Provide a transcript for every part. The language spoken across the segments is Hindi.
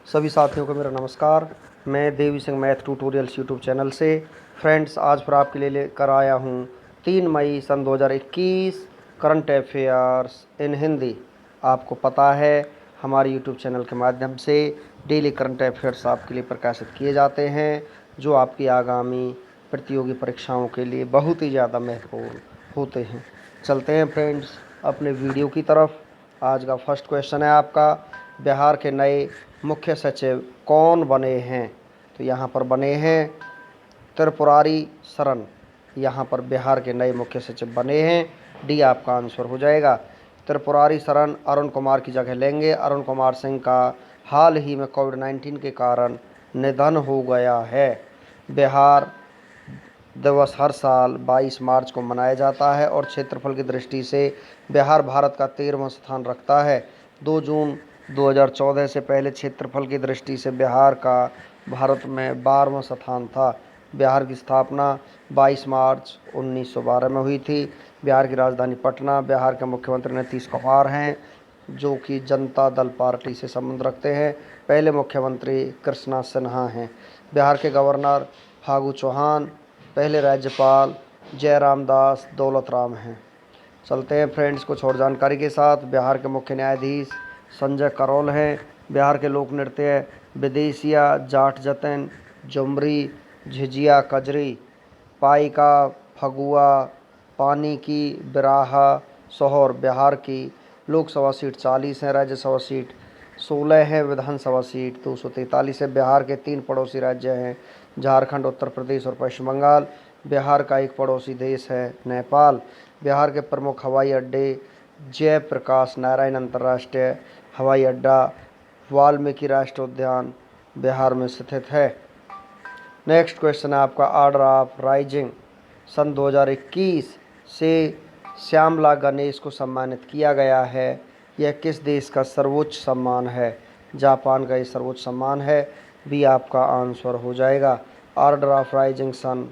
सभी साथियों को मेरा नमस्कार। मैं Devi Singh math tutorials YouTube channel से फ्रेंड्स आज फिर आपके लिए लेकर आया हूँ 3 मई सन 2021 करंट अफेयर्स इन हिंदी। आपको पता है हमारे यूट्यूब चैनल के माध्यम से डेली करंट अफेयर्स आपके लिए प्रकाशित किए जाते हैं जो आपकी आगामी प्रतियोगी परीक्षाओं के लिए बहुत ही ज़्यादा महत्वपूर्ण होते हैं। चलते हैं फ्रेंड्स अपने वीडियो की तरफ। आज का फर्स्ट क्वेश्चन है आपका, बिहार के नए मुख्य सचिव कौन बने हैं? तो यहाँ पर बने हैं त्रिपुरारी शरण। यहाँ पर बिहार के नए मुख्य सचिव बने हैं, डी आपका आंसर हो जाएगा। त्रिपुरारी शरण अरुण कुमार की जगह लेंगे। अरुण कुमार सिंह का हाल ही में कोविड-19 के कारण निधन हो गया है। बिहार दिवस हर साल 22 मार्च को मनाया जाता है और क्षेत्रफल की दृष्टि से बिहार भारत का 13वां स्थान रखता है। 2 जून 2014 से पहले क्षेत्रफल की दृष्टि से बिहार का भारत में 12वां स्थान था। बिहार की स्थापना 22 मार्च 1912 में हुई थी। बिहार की राजधानी पटना। बिहार के मुख्यमंत्री नीतीश कुमार हैं जो कि जनता दल पार्टी से संबंध रखते हैं। पहले मुख्यमंत्री कृष्णा सिन्हा हैं। बिहार के गवर्नर फागू चौहान। पहले राज्यपाल जयराम दास दौलत राम हैं। चलते हैं फ्रेंड्स कुछ और जानकारी के साथ। बिहार के मुख्य न्यायाधीश संजय करोल हैं। बिहार के लोक नृत्य विदेशिया, जाट जतन, झुमरी, झिझिया, कजरी, पाइका, फगुआ, पानी की, बिराहा, सोहर। बिहार की लोकसभा सीट 40 है, राज्यसभा सीट 16 है, विधानसभा सीट 243 है। बिहार के 3 पड़ोसी राज्य हैं, झारखंड, उत्तर प्रदेश और पश्चिम बंगाल। बिहार का एक पड़ोसी देश है नेपाल। बिहार के प्रमुख हवाई अड्डे जयप्रकाश नारायण अंतर्राष्ट्रीय हवाई अड्डा, वाल्मीकि राष्ट्रीय उद्यान बिहार में स्थित है। नेक्स्ट क्वेश्चन है आपका, ऑर्डर ऑफ राइजिंग सन 2021 से श्यामला गणेश को सम्मानित किया गया है। यह किस देश का सर्वोच्च सम्मान है? जापान का ये सर्वोच्च सम्मान है, भी आपका आंसर हो जाएगा। ऑर्डर ऑफ राइजिंग सन,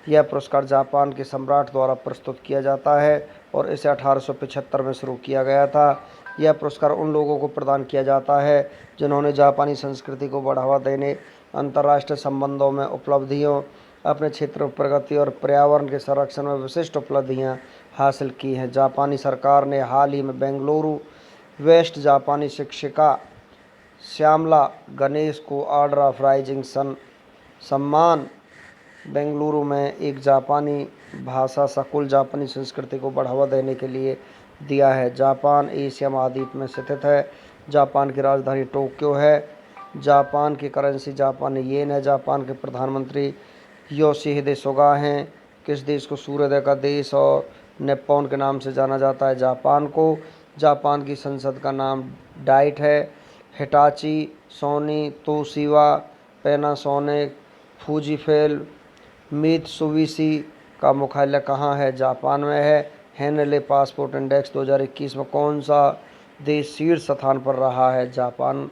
यह पुरस्कार जापान के सम्राट द्वारा प्रस्तुत किया जाता है और इसे 1875 में शुरू किया गया था। यह पुरस्कार उन लोगों को प्रदान किया जाता है जिन्होंने जापानी संस्कृति को बढ़ावा देने, अंतर्राष्ट्रीय संबंधों में उपलब्धियों, अपने क्षेत्र में प्रगति और पर्यावरण के संरक्षण में विशिष्ट उपलब्धियां हासिल की हैं। जापानी सरकार ने हाल ही में बेंगलुरु वेस्ट जापानी शिक्षिका श्यामला गणेश को ऑर्डर ऑफ राइजिंग सन सम्मान बेंगलुरु में एक जापानी भाषा स्कूल जापानी संस्कृति को बढ़ावा देने के लिए दिया है। जापान एशिया महाद्वीप में स्थित है। जापान की राजधानी टोक्यो है। जापान की करेंसी जापानी येन है। जापान के प्रधानमंत्री योशिहिदे सुगा हैं। किस देश को सूर्योदय का देश और निप्पॉन के नाम से जाना जाता है? जापान को। जापान की संसद का नाम डाइट है। Hitachi, Sony, Toshiba, Panasonic, Fujifilm, Mitsubishi का मुख्यालय कहाँ है? जापान में है। हेनले पासपोर्ट इंडेक्स 2021 में कौन सा देश शीर्ष स्थान पर रहा है? जापान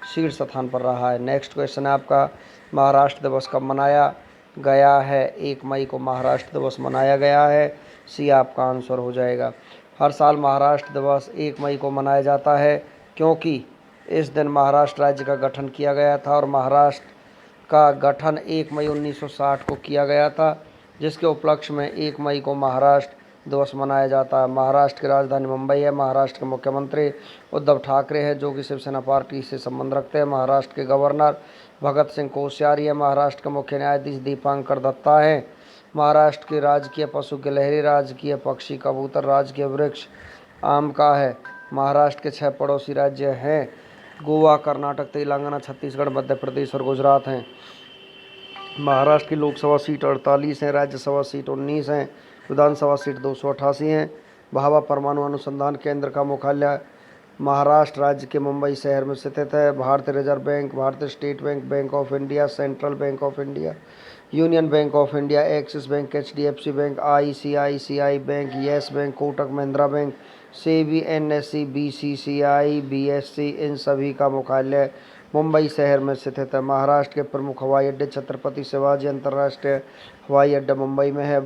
शीर्ष स्थान पर रहा है। नेक्स्ट क्वेश्चन है आपका, महाराष्ट्र दिवस कब मनाया गया है? 1 मई को महाराष्ट्र दिवस मनाया गया है, सी आपका आंसर हो जाएगा। हर साल महाराष्ट्र दिवस 1 मई को मनाया जाता है क्योंकि इस दिन महाराष्ट्र राज्य का गठन किया गया था और महाराष्ट्र का गठन 1 मई 1960 को किया गया था, जिसके उपलक्ष्य में 1 मई को महाराष्ट्र दिवस मनाया जाता है। महाराष्ट्र की राजधानी मुंबई है। महाराष्ट्र के मुख्यमंत्री उद्धव ठाकरे हैं जो कि शिवसेना पार्टी से संबंध रखते हैं। महाराष्ट्र के गवर्नर भगत सिंह कोश्यारी है। महाराष्ट्र के मुख्य न्यायाधीश दीपांकर दत्ता हैं। महाराष्ट्र के राजकीय पशु गिलहरी, राजकीय पक्षी कबूतर, राजकीय वृक्ष आम का है। महाराष्ट्र के 6 पड़ोसी राज्य हैं, गोवा, कर्नाटक, तेलंगाना, छत्तीसगढ़, मध्य प्रदेश और गुजरात हैं। महाराष्ट्र की लोकसभा सीट 48 हैं, राज्यसभा सीट 19 हैं, विधानसभा सीट 288 हैं। भाभा परमाणु अनुसंधान केंद्र का मुख्यालय महाराष्ट्र राज्य के मुंबई शहर में स्थित है। भारतीय रिजर्व बैंक, भारतीय state bank, bank of India, central bank of India, union bank of India, axis bank, HDFC bank, ICICI bank, yes bank, Kotak Mahindra bank, SEBI, NSE, BCCI, BSC, इन सभी का मुख्यालय मुंबई शहर में स्थित है। महाराष्ट्र के प्रमुख हवाई अड्डे छत्रपति शिवाजी अंतर्राष्ट्रीय हवाई अड्डा मुंबई में है।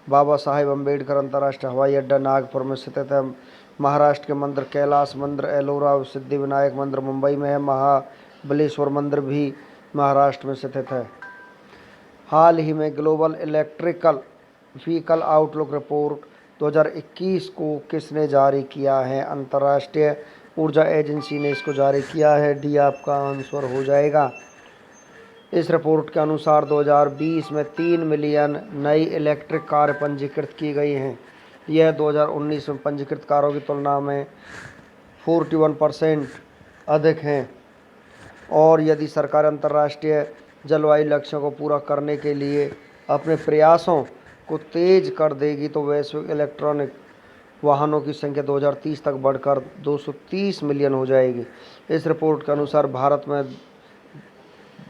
बाबा साहेब अम्बेडकर अंतर्राष्ट्रीय हवाई अड्डा नागपुर में स्थित है। महाराष्ट्र के मंदिर कैलाश मंदिर, एलोरा सिद्धिविनायक मंदिर मुंबई में है। बलेश्वर मंदिर भी महाराष्ट्र में स्थित है। हाल ही में global electrical vehicle outlook report 2021 को किसने जारी किया है? अंतर्राष्ट्रीय ऊर्जा एजेंसी ने इसको जारी किया है। डी आपका आंसर हो जाएगा। इस रिपोर्ट के अनुसार 2020 में 3 मिलियन नई इलेक्ट्रिक कार पंजीकृत की गई हैं। यह 2019 में पंजीकृत कारों की तुलना में 41% अधिक हैं। और यदि सरकार अंतर्राष्ट्रीय जलवायु लक्ष्यों को पूरा करने के लिए अपने प्रयासों को तेज कर देगी तो वैश्विक इलेक्ट्रॉनिक वाहनों की संख्या 2030 तक बढ़कर 230 मिलियन हो जाएगी। इस रिपोर्ट के अनुसार भारत में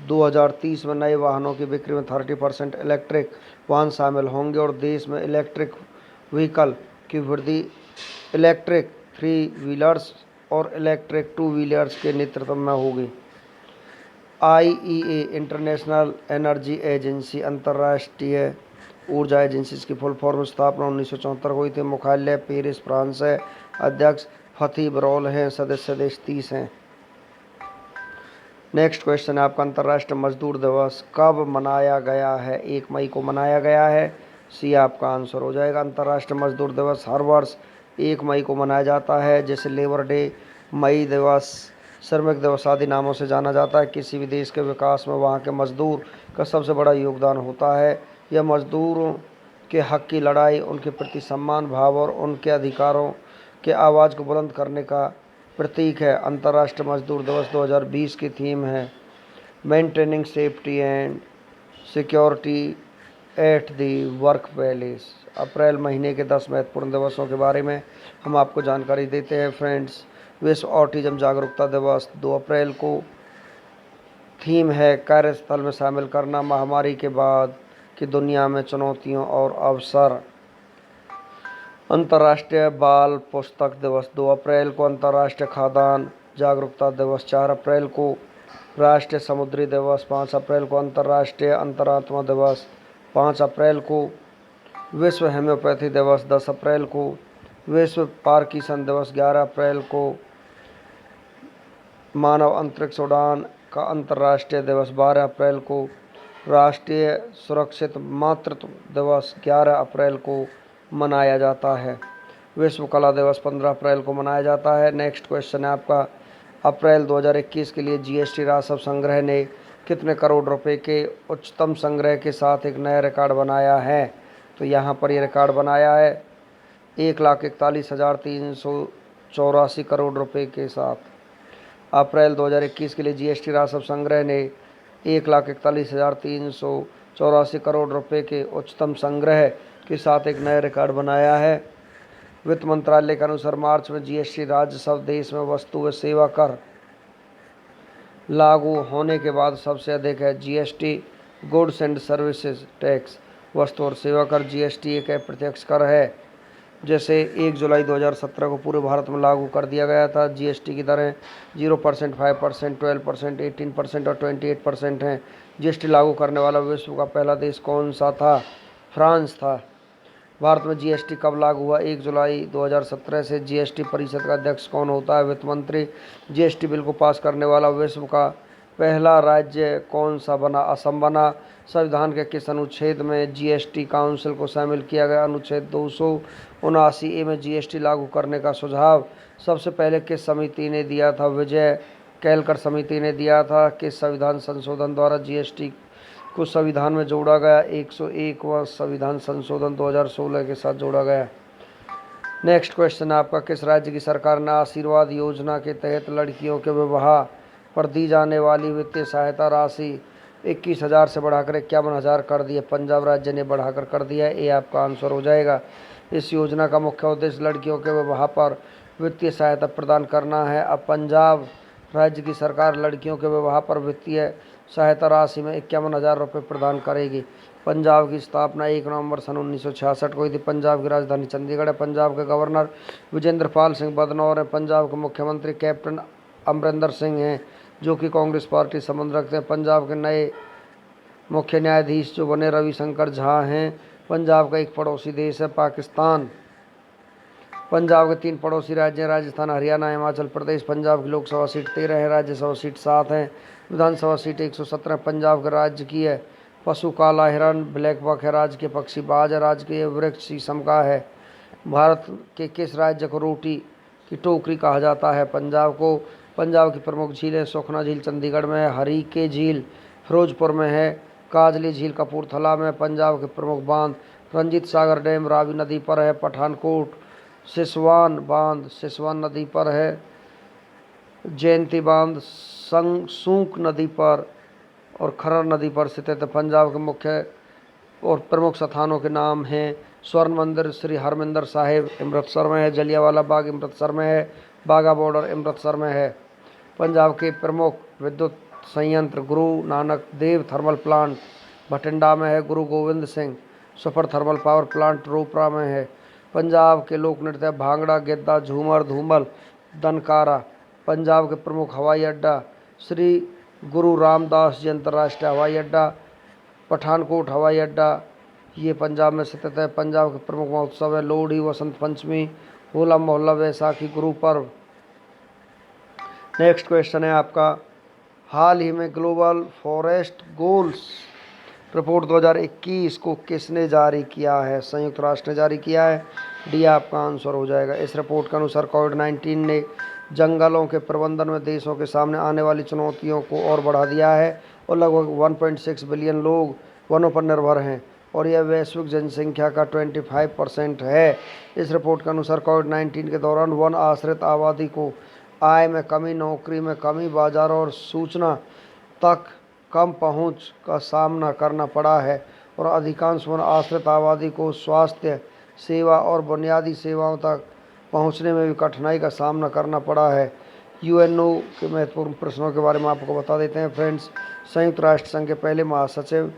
2030 में नए वाहनों की बिक्री में 30% इलेक्ट्रिक वाहन शामिल होंगे और देश में इलेक्ट्रिक व्हीकल की वृद्धि इलेक्ट्रिक 3 व्हीलर्स और इलेक्ट्रिक 2 व्हीलर्स के नेतृत्व में होगी। IEA इंटरनेशनल एनर्जी एजेंसी अंतर्राष्ट्रीय ऊर्जा एजेंसी की फुल फॉर्म स्थापना 1974 हुई थी। मुख्यालय पेरिस फ्रांस है। अध्यक्ष फतेह बरौल हैं। सदस्य देश 30 हैं। नेक्स्ट क्वेश्चन है आपका, अंतर्राष्ट्रीय मजदूर दिवस कब मनाया गया है? 1 मई को मनाया गया है। सी आपका आंसर हो जाएगा। अंतर्राष्ट्रीय मजदूर दिवस हर वर्ष 1 मई को मनाया जाता है। जैसे लेबर डे, मई दिवस, श्रमिक दिवस आदि नामों से जाना जाता है। किसी भी देश के विकास में वहाँ के मजदूर का सबसे बड़ा योगदान होता है। यह मजदूरों के हक की लड़ाई, उनके प्रति सम्मान भाव और उनके अधिकारों के आवाज़ को बुलंद करने का प्रतीक है। अंतर्राष्ट्रीय मजदूर दिवस 2020 की थीम है maintaining safety and security at the workplace. अप्रैल महीने के 10 महत्वपूर्ण दिवसों के बारे में हम आपको जानकारी देते हैं फ्रेंड्स। विश्व ऑटिज्म जागरूकता दिवस 2 अप्रैल को। थीम है कार्यस्थल में शामिल करना महामारी के बाद की दुनिया में चुनौतियों और अवसर। अंतर्राष्ट्रीय बाल पुस्तक दिवस 2 अप्रैल को। अंतर्राष्ट्रीय खाद्यान्न जागरूकता दिवस 4 अप्रैल को। राष्ट्रीय समुद्री दिवस 5 अप्रैल को। अंतर्राष्ट्रीय अंतरात्मा दिवस 5 अप्रैल को। विश्व होम्योपैथी दिवस 10 अप्रैल को। विश्व पार्किंसन दिवस 11 अप्रैल को। मानव अंतरिक्ष उड़ान का अंतर्राष्ट्रीय दिवस 12 अप्रैल को। राष्ट्रीय सुरक्षित मातृत्व दिवस 11 अप्रैल को मनाया जाता है। विश्व कला दिवस 15 अप्रैल को मनाया जाता है। नेक्स्ट क्वेश्चन है आपका, अप्रैल 2021 के लिए जीएसटी राजस्व संग्रह ने कितने करोड़ रुपए के उच्चतम संग्रह के साथ एक नया रिकॉर्ड बनाया है? तो यहाँ पर ये रिकॉर्ड बनाया है 1,41,384 करोड़ रुपए के साथ। अप्रैल 2021 के लिए जीएसटी राजस्व संग्रह ने 1,41,384 करोड़ रुपए के उच्चतम संग्रह के साथ एक नया रिकॉर्ड बनाया है। वित्त मंत्रालय के अनुसार मार्च में जीएसटी राजस्व देश में वस्तु व सेवा कर लागू होने के बाद सबसे अधिक है। GST goods and services tax वस्तु और सेवा कर। जीएसटी एक अप्रत्यक्ष कर है जैसे 1 जुलाई 2017 को पूरे भारत में लागू कर दिया गया था। जीएसटी की दरें 0%, 5%, 12%, 18% और 28% हैं। जीएसटी लागू करने वाला विश्व का पहला देश कौन सा था? फ्रांस था। भारत में जीएसटी कब लागू हुआ? 1 जुलाई 2017 से। जीएसटी परिषद का अध्यक्ष कौन होता है? वित्त मंत्री। जीएसटी बिल को पास करने वाला विश्व का पहला राज्य कौन सा बना? असम बना। संविधान के किस अनुच्छेद में जीएसटी काउंसिल को शामिल किया गया? अनुच्छेद 279A में जीएसटी लागू करने का सुझाव सबसे पहले किस समिति ने दिया था? विजय केलकर समिति ने दिया था। किस संविधान संशोधन द्वारा जीएसटी को संविधान में जोड़ा गया? 101वां संविधान संशोधन 2016 के साथ जोड़ा गया। नेक्स्ट क्वेश्चन आपका, किस राज्य की सरकार ने आशीर्वाद योजना के तहत लड़कियों के विवाह पर दी जाने वाली वित्तीय सहायता राशि 21,000 से बढ़ाकर 51,000 कर दी है? पंजाब राज्य ने बढ़ाकर कर दिया है। ये आपका आंसर हो जाएगा। इस योजना का मुख्य उद्देश्य लड़कियों के विवाह पर वित्तीय सहायता प्रदान करना है। अब पंजाब राज्य की सरकार लड़कियों के विवाह पर वित्तीय सहायता राशि में 51,000 रुपये प्रदान करेगी। पंजाब की स्थापना 1 नवंबर सन 1966 को हुई थी। पंजाब की राजधानी चंडीगढ़ है। पंजाब के गवर्नर विजेंद्र पाल सिंह बदनौर हैं। पंजाब के मुख्यमंत्री कैप्टन अमरिंदर सिंह हैं जो कि कांग्रेस पार्टी संबंध रखते हैं। पंजाब के नए मुख्य न्यायाधीश जो बने रविशंकर झा हैं। पंजाब का एक पड़ोसी देश है पाकिस्तान। पंजाब के 3 पड़ोसी राज्य हैं राजस्थान, हरियाणा, हिमाचल प्रदेश। पंजाब की लोकसभा सीट 13 है, राज्यसभा सीट 7 है, विधानसभा सीट 117। पंजाब के राज्य की है पशु काला हिरन, ब्लैक बक है, राज्य के पक्षी बाज है, राज्य के वृक्ष शीशम का है। भारत के किस राज्य को रोटी की टोकरी कहा जाता है? पंजाब को। पंजाब की प्रमुख झीलें सुखना झील चंडीगढ़ में है, हरीके झील फिरोजपुर में है, काजली झील कपूरथला में। पंजाब के प्रमुख बांध रंजीत सागर डैम रावी नदी पर है, पठानकोट सिसवान बांध सिसवान नदी पर है, जयंती बांध सूंक नदी पर और खरर नदी पर स्थित है। पंजाब के मुख्य और प्रमुख स्थानों के नाम हैं स्वर्ण मंदिर श्री हरमिंदर साहिब अमृतसर में है, जलियांवाला बाग अमृतसर में है, बाघा बॉर्डर अमृतसर में है। पंजाब के प्रमुख विद्युत संयंत्र गुरु नानक देव थर्मल प्लांट भटिंडा में है, Guru Gobind Singh super thermal power plant Ropar में है। पंजाब के लोक नृत्य भांगड़ा, गिद्दा, झूमर, धूमल, दनकारा। पंजाब के प्रमुख हवाई अड्डा श्री गुरु रामदास जी अंतर्राष्ट्रीय हवाई अड्डा, पठानकोट हवाई अड्डा, ये पंजाब में स्थित है। पंजाब के प्रमुख महोत्सव है लोहड़ी, वसंत पंचमी, होला मोहल्ला, वैसाखी, गुरु पर्व। नेक्स्ट क्वेश्चन है आपका, हाल ही में ग्लोबल फॉरेस्ट गोल्स रिपोर्ट 2021 को किसने जारी किया है? संयुक्त राष्ट्र ने जारी किया है। डी आपका आंसर हो जाएगा। इस रिपोर्ट के अनुसार कोविड-19 ने जंगलों के प्रबंधन में देशों के सामने आने वाली चुनौतियों को और बढ़ा दिया है और लगभग 1.6 बिलियन लोग वनों पर निर्भर हैं और यह वैश्विक जनसंख्या का 25% है। इस रिपोर्ट के अनुसार कोविड-19 के दौरान वन आश्रित आबादी को आय में कमी, नौकरी में कमी, बाजार और सूचना तक कम पहुंच का सामना करना पड़ा है और अधिकांश वन आश्रित आबादी को स्वास्थ्य सेवा और बुनियादी सेवाओं तक पहुंचने में भी कठिनाई का सामना करना पड़ा है। यूएनओ के महत्वपूर्ण प्रश्नों के बारे में आपको बता देते हैं फ्रेंड्स। संयुक्त राष्ट्र संघ के पहले महासचिव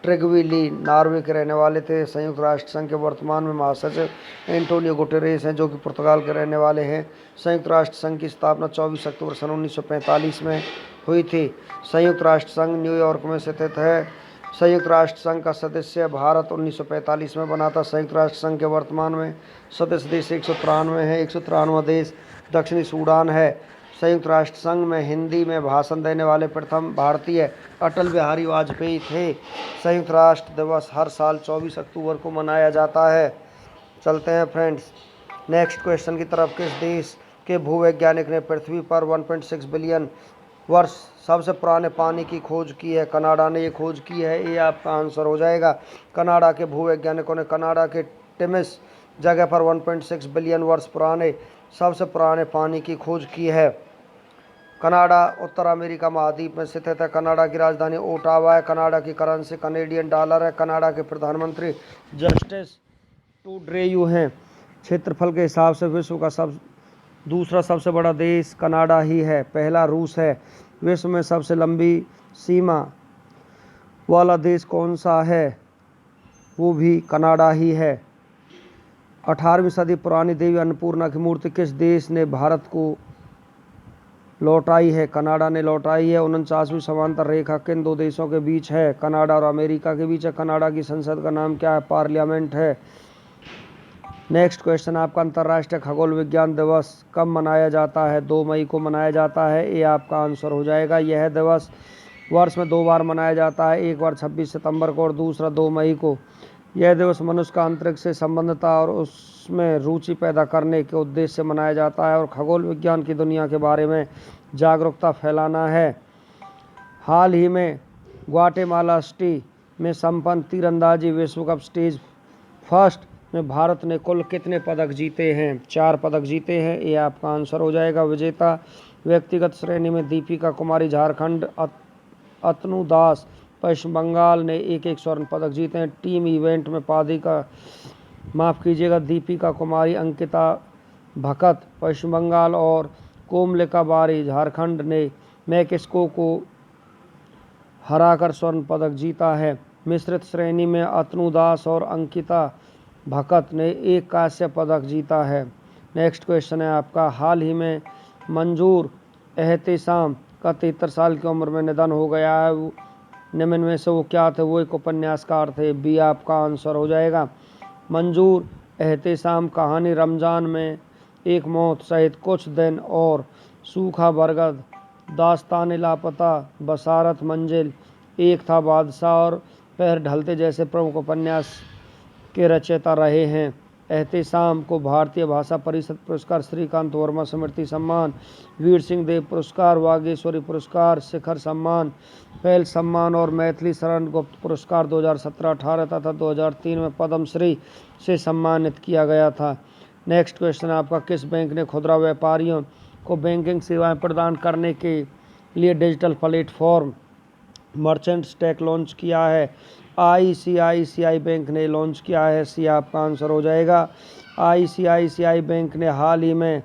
ट्रिगवी ली नॉर्वे के रहने वाले थे। संयुक्त राष्ट्र संघ के वर्तमान में महासचिव एंटोनियो गुटेरेस हैं जो कि पुर्तगाल के रहने वाले हैं। संयुक्त राष्ट्र संघ की स्थापना 24 अक्टूबर सन 1945 में हुई थी। संयुक्त राष्ट्र संघ न्यूयॉर्क में स्थित है। संयुक्त राष्ट्र संघ का सदस्य भारत 1945 में बना था। संयुक्त राष्ट्र संघ के वर्तमान में सदस्य देश 193 हैं। 193वां देश दक्षिणी सूडान है। संयुक्त राष्ट्र संघ में हिंदी में भाषण देने वाले प्रथम भारतीय अटल बिहारी वाजपेयी थे। संयुक्त राष्ट्र दिवस हर साल 24 अक्टूबर को मनाया जाता है। चलते हैं फ्रेंड्स नेक्स्ट क्वेश्चन की तरफ। किस देश के भूवैज्ञानिक ने पृथ्वी पर 1.6 बिलियन वर्ष सबसे पुराने पानी की खोज की है? कनाडा ने ये खोज की है। ये आपका आंसर हो जाएगा। कनाडा के भूवैज्ञानिकों ने कनाडा के टिमिस जगह पर 1.6 बिलियन वर्ष पुराने सबसे पुराने पानी की खोज की है। कनाडा उत्तर अमेरिका महाद्वीप में स्थित है। कनाडा की राजधानी ओटावा है। कनाडा की करेंसी कनेडियन डॉलर है। कनाडा के प्रधानमंत्री जस्टिस ट्रूडेयू हैं। क्षेत्रफल के हिसाब से विश्व का दूसरा सबसे बड़ा देश कनाडा ही है, पहला रूस है। विश्व में सबसे लंबी सीमा वाला देश कौन सा है? वो भी कनाडा ही है। 18वीं सदी पुरानी देवी अन्नपूर्णा की मूर्ति किस देश ने भारत को लौटाई है? कनाडा ने लौटाई है। 49वीं समांतर रेखा किन दो देशों के बीच है? कनाडा और अमेरिका के बीच है। कनाडा की संसद का नाम क्या है? पार्लियामेंट है। नेक्स्ट क्वेश्चन आपका, अंतर्राष्ट्रीय खगोल विज्ञान दिवस कब मनाया जाता है? 2 मई को मनाया जाता है। ये आपका आंसर हो जाएगा। यह दिवस वर्ष में 2 बार मनाया जाता है, एक बार 26 सितंबर को और दूसरा 2 मई को। यह दिवस मनुष्य का अंतरिक्ष से संबंधता और उसमें रुचि पैदा करने के उद्देश्य से मनाया जाता है और खगोल विज्ञान की दुनिया के बारे में जागरूकता फैलाना है। हाल ही में ग्वाटेमाला सिटी में संपन्न तीरंदाजी विश्व कप स्टेज फर्स्ट में भारत ने कुल कितने पदक जीते हैं? 4 पदक जीते हैं। ये आपका आंसर हो जाएगा। विजेता व्यक्तिगत श्रेणी में दीपिका कुमारी झारखंड, अतनु दास पश्चिम बंगाल ने एक स्वर्ण पदक जीते हैं। टीम इवेंट में दीपिका कुमारी, अंकिता भकत पश्चिम बंगाल और कोमलिका बारी झारखंड ने मैक्सिको को हराकर स्वर्ण पदक जीता है। मिश्रित श्रेणी में अतनु दास और अंकिता भकत ने एक कांस्य पदक जीता है। नेक्स्ट क्वेश्चन है आपका, हाल ही में मंजूर एहतेशाम का 73 साल की उम्र में निधन हो गया है। निम्न में से वो क्या थे? वो एक उपन्यासकार थे। बी आपका आंसर हो जाएगा। मंजूर एहतिसाम कहानी रमज़ान में एक मौत सहित कुछ दिन और सूखा बरगद, दास्तान लापता, बसारत मंजिल, एक था बादशाह और पैर ढलते जैसे प्रमुख उपन्यास के रचयिता रहे हैं। एहतिसाम को भारतीय भाषा परिषद पुरस्कार, श्रीकांत वर्मा स्मृति सम्मान, वीर सिंह देव पुरस्कार, वागीश्वरी पुरस्कार, शिखर सम्मान, फैल सम्मान और मैथिली शरण गुप्त पुरस्कार 2017-18 तथा 2003 में पद्मश्री से सम्मानित किया गया था। नेक्स्ट क्वेश्चन आपका, किस बैंक ने खुदरा व्यापारियों को बैंकिंग सेवाएं प्रदान करने के लिए digital platform merchant stack launch किया है? ICICI बैंक ने लॉन्च किया है। सी आपका आंसर हो जाएगा। ICICI बैंक ने हाल ही में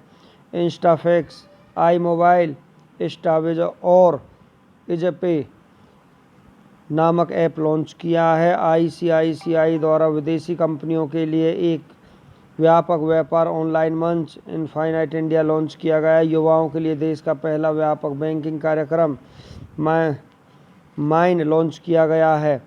इंस्टाफैक्स, आई मोबाइल, स्टाविज और इजपे नामक ऐप लॉन्च किया है। ICICI द्वारा विदेशी कंपनियों के लिए एक व्यापक व्यापार ऑनलाइन मंच इनफाइनाइट इंडिया लॉन्च किया गया है। युवाओं के लिए देश का पहला व्यापक बैंकिंग कार्यक्रम माइन लॉन्च किया गया है।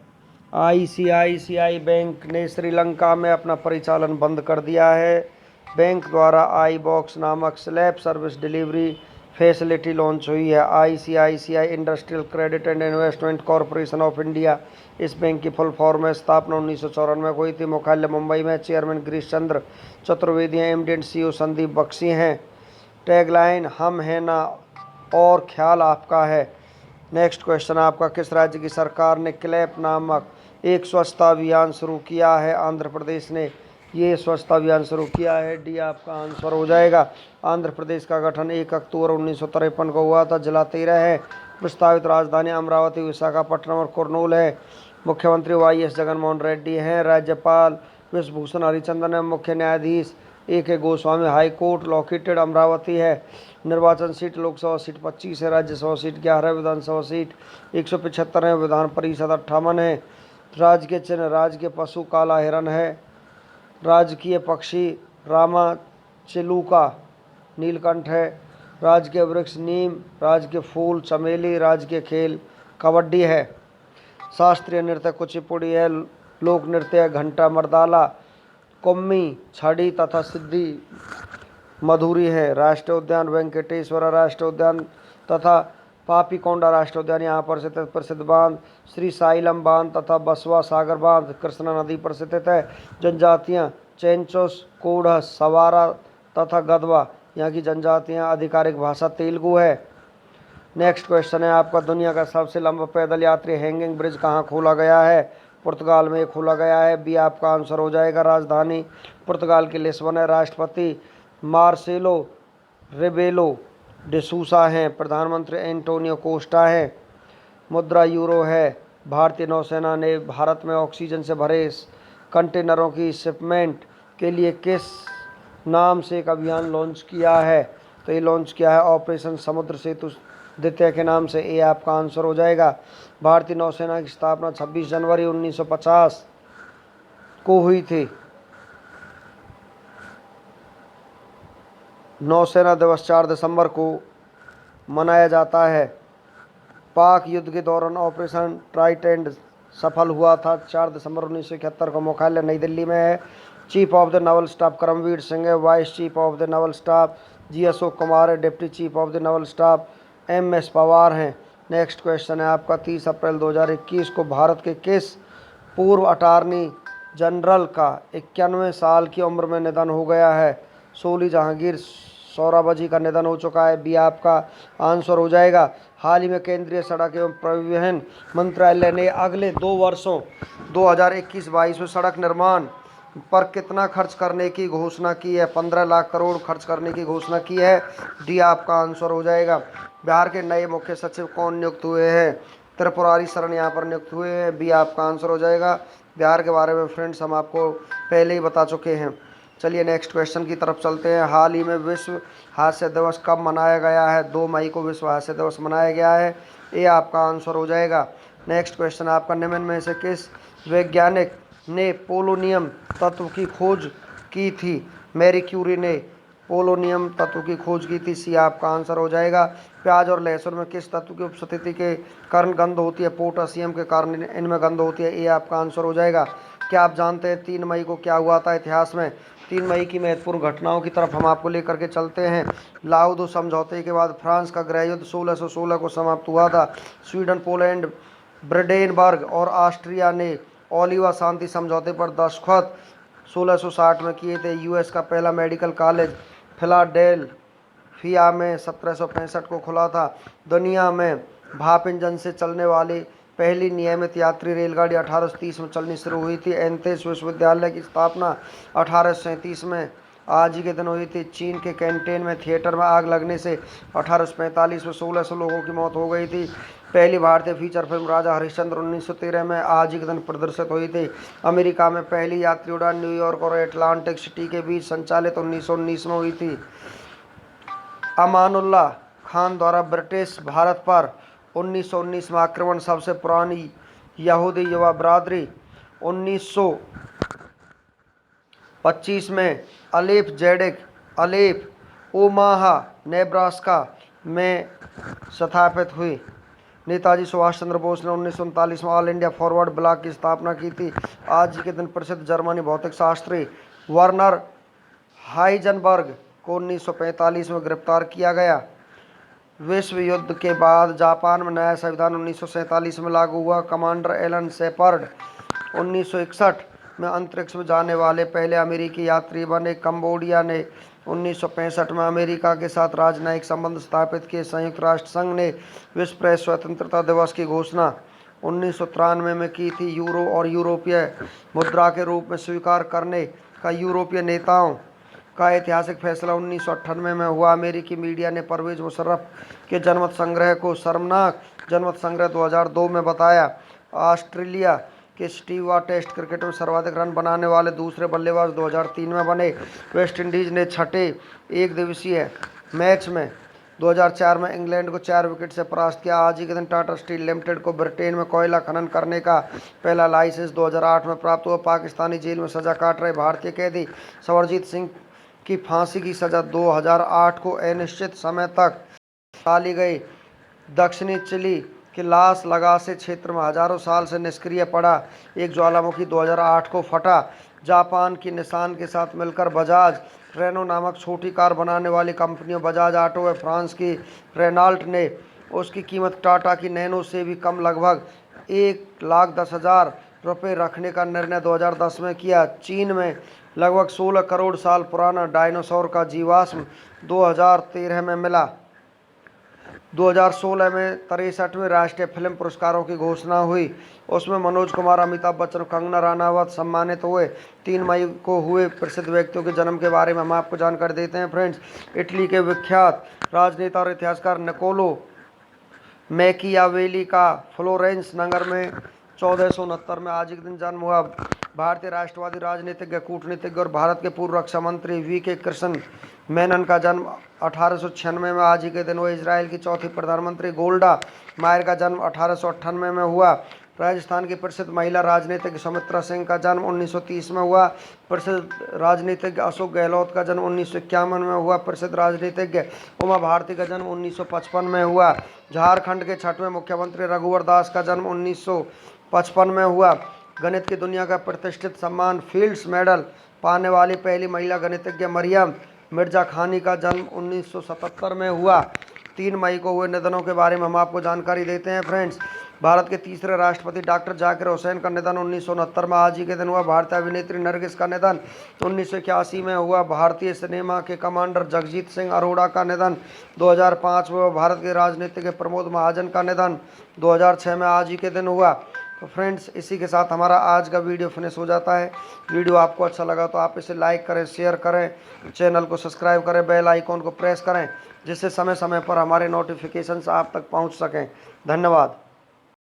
ICICI बैंक ने श्रीलंका में अपना परिचालन बंद कर दिया है। बैंक द्वारा iBox नामक slab service delivery facility launch हुई है। ICICI industrial credit and investment corporation of India, इस बैंक की फुल फॉर्म है। स्थापना 1994 में हुई थी। मुख्यालय मुंबई में। चेयरमैन गिरीश चंद्र चतुर्वेदी हैं। MD and CEO Sandeep Bakshi हैं। टैगलाइन हम हैं ना और ख्याल आपका है। नेक्स्ट क्वेश्चन आपका, किस राज्य की सरकार ने क्लैप नामक एक स्वच्छता अभियान शुरू किया है? आंध्र प्रदेश ने ये स्वच्छता अभियान शुरू किया है। डी आपका आंसर हो जाएगा। आंध्र प्रदेश का गठन 1 अक्टूबर 1953 को हुआ था। जिला 13 है। प्रस्तावित राजधानी अमरावती, विशाखापट्टनम और कुर्नूल है। मुख्यमंत्री YS जगनमोहन रेड्डी हैं। राज्यपाल विश्वभूषण हरिचंदन है। मुख्य न्यायाधीश AK Goswami, high court located Amravati है। निर्वाचन सीट लोकसभा सीट 25 है। राज्यसभा सीट 11 है। विधानसभा सीट 175 है। विधान परिषद 58 है। राजकीय चिन्ह, राजकीय पशु काला हिरन है। राजकीय पक्षी रामा चिलूका नीलकंठ है। राजकीय वृक्ष नीम। राजकीय फूल चमेली। राजकीय खेल कबड्डी है। शास्त्रीय नृत्य कुचिपुड़ी है। लोक नृत्य घंटा मर्दाला, कुम्मी, छड़ी तथा सिद्धि मधुरी है। राष्ट्रीय उद्यान वेंकटेश्वरा राष्ट्रीय उद्यान तथा पापीकोंडा राष्ट्रीय उद्यान यहाँ पर स्थित है। प्रसिद्ध बांध श्री साइलम बांध तथा बसवा सागर बांध कृष्णा नदी पर स्थित है। जनजातियाँ चेंचोस, कोढ़, सवारा तथा गदवा यहाँ की जनजातियाँ। आधिकारिक भाषा तेलुगु है। नेक्स्ट क्वेश्चन है आपका, दुनिया का सबसे लंबा पैदल यात्री हैंगिंग ब्रिज कहाँ खोला गया है? पुर्तगाल में खोला गया है। बी आपका आंसर हो जाएगा। राजधानी पुर्तगाल की लिस्बन है। राष्ट्रपति मार्सेलो रेबेलो डिसूसा हैं। प्रधानमंत्री एंटोनियो कोस्टा हैं। मुद्रा यूरो है। भारतीय नौसेना ने भारत में ऑक्सीजन से भरे कंटेनरों की शिपमेंट के लिए किस नाम से एक अभियान लॉन्च किया है? तो ये लॉन्च किया है ऑपरेशन समुद्र सेतु द्वितीय के नाम से। ए आपका आंसर हो जाएगा। भारतीय नौसेना की स्थापना 26 जनवरी 1950 को हुई थी। नौसेना दिवस 4 दिसंबर को मनाया जाता है। पाक युद्ध के दौरान ऑपरेशन ट्राइडेंट सफल हुआ था। 4 दिसंबर 1971 को। मुख्यालय नई दिल्ली में है। Chief of the naval staff Karambir Singh है। Vice chief of the naval staff G Ashok Kumar है। Deputy chief of the naval staff MS Pawar हैं। नेक्स्ट क्वेश्चन है आपका, 30 अप्रैल 2021 को भारत के किस पूर्व अटॉर्नी जनरल का 91 साल की उम्र में निधन हो गया है? सोली जहांगीर सोहरावजी का निधन हो चुका है। बी आपका आंसर हो जाएगा। हाल ही में केंद्रीय सड़क एवं परिवहन मंत्रालय ने अगले 2 वर्षों 2021-22 में सड़क निर्माण पर कितना खर्च करने की घोषणा की है? 15 लाख करोड़ खर्च करने की घोषणा की है। डी आपका आंसर हो जाएगा। बिहार के नए मुख्य सचिव कौन नियुक्त हुए हैं? त्रिपुरारी शरण यहाँ पर नियुक्त हुए हैं। बी आपका आंसर हो जाएगा। बिहार के बारे में फ्रेंड्स हम आपको पहले ही बता चुके हैं। चलिए नेक्स्ट क्वेश्चन की तरफ चलते हैं। हाल ही में विश्व हास्य दिवस कब मनाया गया है? 2 मई को विश्व हास्य दिवस मनाया गया है। ये आपका आंसर हो जाएगा। नेक्स्ट क्वेश्चन आपका, निम्न में से किस वैज्ञानिक ने पोलोनियम तत्व की खोज की थी? मैरी क्यूरी ने। पोलोनियम तत्व की खोज की थी। सी आपका आंसर हो जाएगा। प्याज और लहसुन में किस तत्व की उपस्थिति के कारण गंध होती है? पोटासियम के कारण इनमें गंध होती है। ये आपका आंसर हो जाएगा। क्या आप जानते हैं 3 मई को क्या हुआ था इतिहास में? 3 मई की महत्वपूर्ण घटनाओं की तरफ हम आपको लेकर के चलते हैं। लाउदो समझौते के बाद फ्रांस का गृह युद्ध 1616 को समाप्त हुआ था। स्वीडन, पोलैंड, ब्रिटेनबर्ग और ऑस्ट्रिया ने ओलिवा शांति समझौते पर दस्तखत 1660 में किए थे। यूएस का पहला मेडिकल कॉलेज फिलाडेल्फिया में 1765 को खुला था। दुनिया में भाप इंजन से चलने वाली पहली नियमित यात्री रेलगाड़ी 1830 में चलनी शुरू हुई थी। एंथेस विश्वविद्यालय की स्थापना 1837 में आज ही के दिन हुई थी। चीन के कैंटेन में थिएटर में आग लगने से 1845 में 1600 लोगों की मौत हो गई थी। पहली भारतीय फीचर फिल्म राजा हरिश्चंद्र 1913 में आज ही के दिन प्रदर्शित हुई थी। अमेरिका में पहली यात्री उड़ान न्यूयॉर्क और अटलांटिक सिटी के बीच संचालित 1919 में हुई थी। अमानुल्लाह खान द्वारा ब्रिटिश भारत पर 1919 में आक्रमण। सबसे पुरानी यहूदी युवा बरादरी 1925 में अलेप ओमाहा नेब्रास्का में स्थापित हुई। नेताजी सुभाष चंद्र बोस ने 1939 में ऑल इंडिया फॉरवर्ड ब्लॉक की स्थापना की थी। आज के दिन प्रसिद्ध जर्मनी भौतिक शास्त्री वर्नर हाइजेनबर्ग को 1945 में गिरफ्तार किया गया। विश्व युद्ध के बाद जापान में नया संविधान 1947 में लागू हुआ। कमांडर एलन शेपर्ड 1961 में अंतरिक्ष में जाने वाले पहले अमेरिकी यात्री बने। कंबोडिया ने 1965 में अमेरिका के साथ राजनयिक संबंध स्थापित किए। संयुक्त राष्ट्र संघ ने विश्व प्रेस स्वतंत्रता दिवस की घोषणा 1993 में की थी। यूरो और यूरोपीय मुद्रा के रूप में स्वीकार करने का यूरोपीय नेताओं का ऐतिहासिक फैसला 1998 में हुआ। अमेरिकी मीडिया ने परवेज मुशर्रफ के जनमत संग्रह को शर्मनाक जनमत संग्रह 2002 में बताया। ऑस्ट्रेलिया के स्टीव वॉ टेस्ट क्रिकेट में सर्वाधिक रन बनाने वाले दूसरे बल्लेबाज 2003 में बने। वेस्टइंडीज ने छठे एक दिवसीय मैच में 2004 में इंग्लैंड को 4 विकेट से परास्त किया। आज ही के दिन टाटा स्टील लिमिटेड को ब्रिटेन में कोयला खनन करने का पहला लाइसेंस 2008 में प्राप्त हुआ। पाकिस्तानी जेल में सजा काट रहे भारतीय कैदी सवरजीत सिंह की फांसी की सजा 2008 को अनिश्चित समय तक टाली गई। दक्षिणी चिली के लास लगासे क्षेत्र में हजारों साल से निष्क्रिय पड़ा एक ज्वालामुखी 2008 को फटा। जापान की निसान के साथ मिलकर बजाज रेनो नामक छोटी कार बनाने वाली कंपनियों बजाज ऑटो व फ्रांस की रेनाल्ट ने उसकी कीमत टाटा की नैनो से भी कम लगभग 1,10,000 रुपये रखने का निर्णय 2010 में किया। चीन में लगभग 16 करोड़ साल पुराना डायनासोर का जीवाश्म 2013 में मिला। 2016 में 63वें राष्ट्रीय फिल्म पुरस्कारों की घोषणा हुई। उसमें मनोज कुमार, अमिताभ बच्चन, कंगना रनावत सम्मानित हुए। 3 मई को हुए प्रसिद्ध व्यक्तियों के जन्म के बारे में हम आपको जानकारी देते हैं फ्रेंड्स। इटली के विख्यात राजनेता और इतिहासकार निकोलो मैकियावेली का फ्लोरेंस नगर में 1469 में आज के दिन जन्म हुआ। भारतीय राष्ट्रवादी राजनीतिज्ञ, कूटनीतिज्ञ और भारत के पूर्व रक्षा मंत्री वी.के. कृष्ण मेनन का जन्म 1896 में आज ही के दिन हुआ। इजराइल की चौथी प्रधानमंत्री गोल्डा मायर का जन्म 1898 में हुआ। राजस्थान की प्रसिद्ध महिला राजनीतिज्ञ सुमित्रा सिंह का जन्म 1930 में हुआ। प्रसिद्ध राजनीतिज्ञ अशोक गहलोत का जन्म 1951 में हुआ। प्रसिद्ध राजनीतिज्ञ उमा भारती का जन्म 1955 में हुआ। झारखंड के 6वें मुख्यमंत्री रघुवर दास का जन्म 1955 में हुआ। गणित की दुनिया का प्रतिष्ठित सम्मान फील्ड्स मेडल पाने वाली पहली महिला गणितज्ञ मरियम मिर्जा खानी का जन्म 1977 में हुआ। 3 मई को हुए निधनों के बारे में हम आपको जानकारी देते हैं फ्रेंड्स। भारत के तीसरे राष्ट्रपति डॉक्टर जाकिर हुसैन का निधन 1969 में आज ही के दिन हुआ। भारतीय अभिनेत्री नरगिस का निधन 1981 में हुआ। भारतीय सिनेमा के कमांडर जगजीत सिंह अरोड़ा का निधन 2005 में हुआ। भारत के राजनीतिज्ञ प्रमोद महाजन का निधन 2006 में आज ही के दिन हुआ। तो फ्रेंड्स, इसी के साथ हमारा आज का वीडियो फिनिश हो जाता है। वीडियो आपको अच्छा लगा तो आप इसे लाइक करें, शेयर करें, चैनल को सब्सक्राइब करें, बेल आइकॉन को प्रेस करें, जिससे समय समय पर हमारे नोटिफिकेशंस आप तक पहुंच सकें। धन्यवाद।